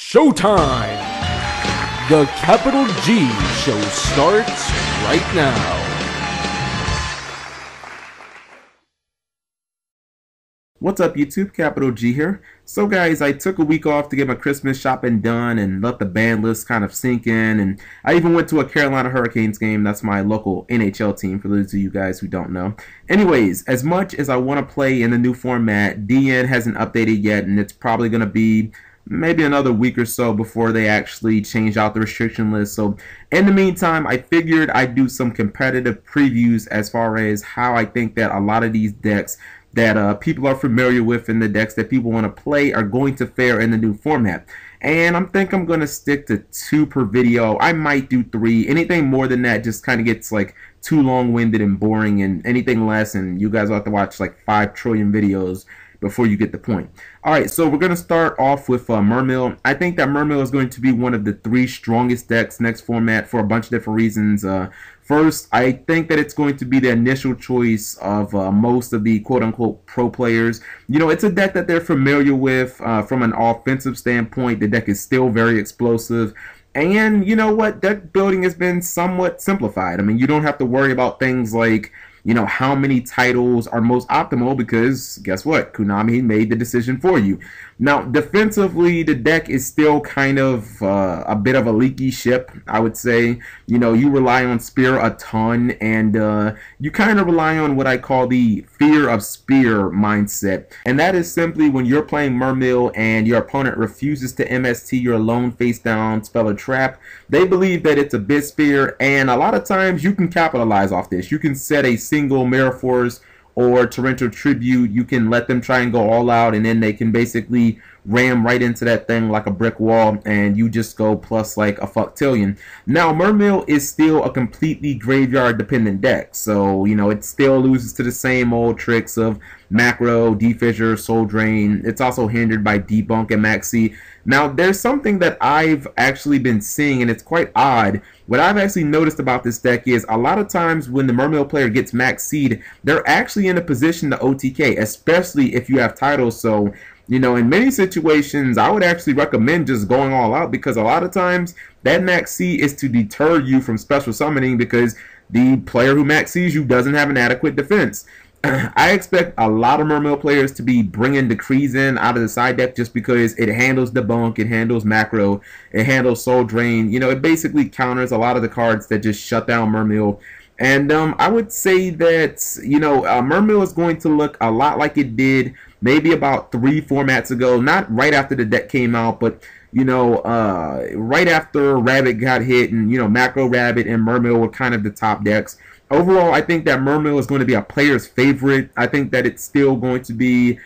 Showtime! The Capital G show starts right now. What's up YouTube, Capital G here. So guys, I took a week off to get my Christmas shopping done and let the band list kind of sink in, and I even went to a Carolina Hurricanes game. That's my local NHL team for those of you guys who don't know. Anyways, as much as I want to play in the new format, DN hasn't updated yet, and it's probably going to be maybe another week or so before they actually change out the restriction list. So in the meantime, I figured I'd do some competitive previews as far as how I think that a lot of these decks that people are familiar with and the decks that people want to play are going to fare in the new format. And I think I'm going to stick to 2 per video. I might do 3. Anything more than that just kind of gets like too long-winded and boring, and anything less and you guys will have to watch like 5 trillion videos before you get the point. Alright, so we're going to start off with Mermail. I think that Mermail is going to be one of the 3 strongest decks next format for a bunch of different reasons. First, I think that it's going to be the initial choice of most of the quote-unquote pro players. You know, it's a deck that they're familiar with from an offensive standpoint. The deck is still very explosive. And you know what? Deck building has been somewhat simplified. I mean, you don't have to worry about things like, you know, how many titles are most optimal, because guess what? Konami made the decision for you. Now, defensively, the deck is still kind of a bit of a leaky ship, I would say. You know, you rely on Spear a ton, and you kind of rely on what I call the fear of Spear mindset. And that is simply when you're playing Mermail and your opponent refuses to MST your lone face down spell or trap, they believe that it's a bit Spear, and a lot of times you can capitalize off this. You can set a single Mirror Force or Torrential Tribute. You can let them try and go all out, and then they can basically ram right into that thing like a brick wall, and you just go plus like a fucktillion. Now, Mermail is still a completely graveyard dependent deck, so you know it still loses to the same old tricks of macro, defissure, soul drain. It's also hindered by debunk and maxi. Now, there's something that I've actually been seeing, and it's quite odd. What I've actually noticed about this deck is a lot of times when the Mermail player gets maxied, they're actually in a position to OTK, especially if you have titles. So, you know, in many situations, I would actually recommend just going all out, because a lot of times that max C is to deter you from special summoning because the player who max Cs you doesn't have an adequate defense. I expect a lot of Mermail players to be bringing Decrees in out of the side deck just because it handles debunk, it handles macro, it handles soul drain. You know, it basically counters a lot of the cards that just shut down Mermail. And I would say that, you know, Mermail is going to look a lot like it did maybe about 3 formats ago. Not right after the deck came out, but, you know, right after Rabbit got hit, and, you know, Macro Rabbit and Mermail were kind of the top decks. Overall, I think that Mermail is going to be a player's favorite. I think that it's still going to be,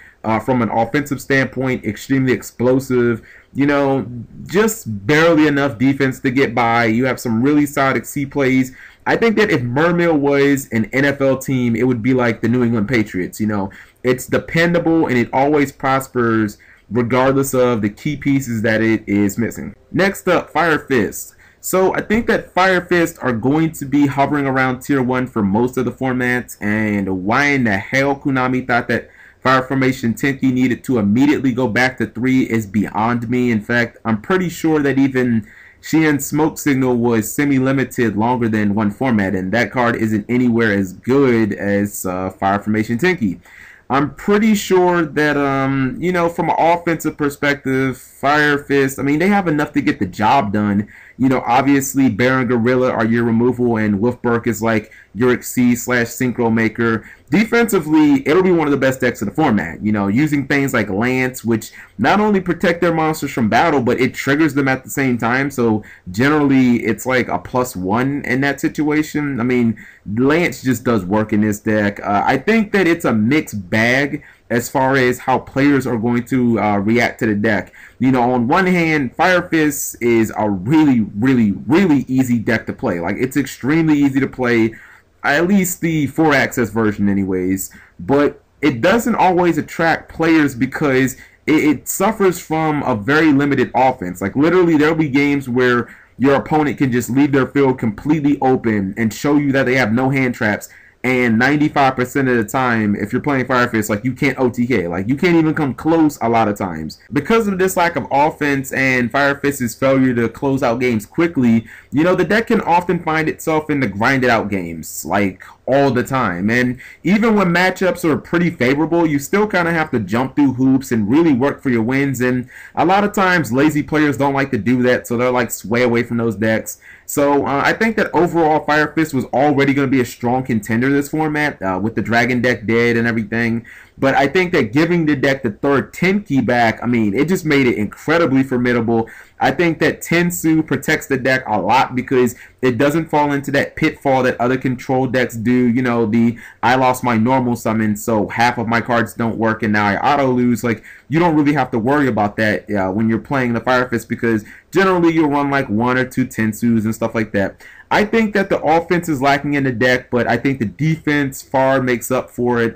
from an offensive standpoint, extremely explosive. You know, just barely enough defense to get by. You have some really solid C plays. I think that if Mermail was an NFL team, it would be like the New England Patriots. You know, it's dependable and it always prospers regardless of the key pieces that it is missing. Next up, Firefist. So I think that Firefist are going to be hovering around tier 1 for most of the formats, and why in the hell Konami thought that Fire Formation Tenki needed to immediately go back to 3 is beyond me. In fact, I'm pretty sure that even Xian's Smoke Signal was semi-limited longer than 1 format, and that card isn't anywhere as good as Fire Formation Tenki. I'm pretty sure that, you know, from an offensive perspective, Firefist, I mean, they have enough to get the job done. You know, obviously, Baron Gorilla are your removal, and Wolfberg is like your Xyz/Synchro Maker. Defensively, it'll be one of the best decks of the format. You know, using things like Lance, which not only protect their monsters from battle, but it triggers them at the same time. So generally, it's like a +1 in that situation. I mean, Lance just does work in this deck. I think that it's a mixed bag as far as how players are going to react to the deck. You know, on one hand, Firefist is a really easy deck to play. Like, it's extremely easy to play, at least the 4-access version anyways. But it doesn't always attract players because it suffers from a very limited offense. Like, literally, there'll be games where your opponent can just leave their field completely open and show you that they have no hand traps, and 95% of the time, if you're playing Firefist, like, you can't OTK. Like, you can't even come close a lot of times. Because of this lack of offense and Firefist's failure to close out games quickly, you know, the deck can often find itself in the grinded out games, like, all the time. And even when matchups are pretty favorable, you still kind of have to jump through hoops and really work for your wins. And a lot of times, lazy players don't like to do that, so they're like sway away from those decks. So I think that overall Firefist was already going to be a strong contender this format, with the Dragon deck dead and everything. But I think that giving the deck the third 10 key back, I mean, it just made it incredibly formidable. I think that Tensu protects the deck a lot because it doesn't fall into that pitfall that other control decks do. You know, the I lost my normal summon, so half of my cards don't work and now I auto lose. Like, you don't really have to worry about that when you're playing the Firefist, because generally you'll run like 1 or 2 Tensus and stuff like that. I think that the offense is lacking in the deck, but I think the defense far makes up for it.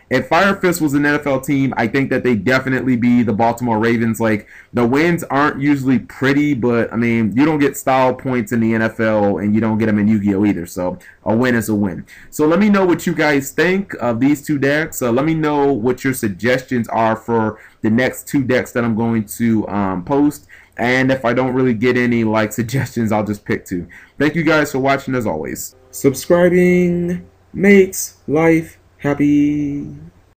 If Firefist was an NFL team, I think that they definitely be the Baltimore Ravens. Like, the wins aren't usually pretty, but I mean, you don't get style points in the NFL and you don't get them in Yu-Gi-Oh either. So a win is a win. So let me know what you guys think of these two decks. Let me know what your suggestions are for the next 2 decks that I'm going to post. And if I don't really get any like suggestions, I'll just pick 2. Thank you guys for watching as always. Subscribing makes life happy.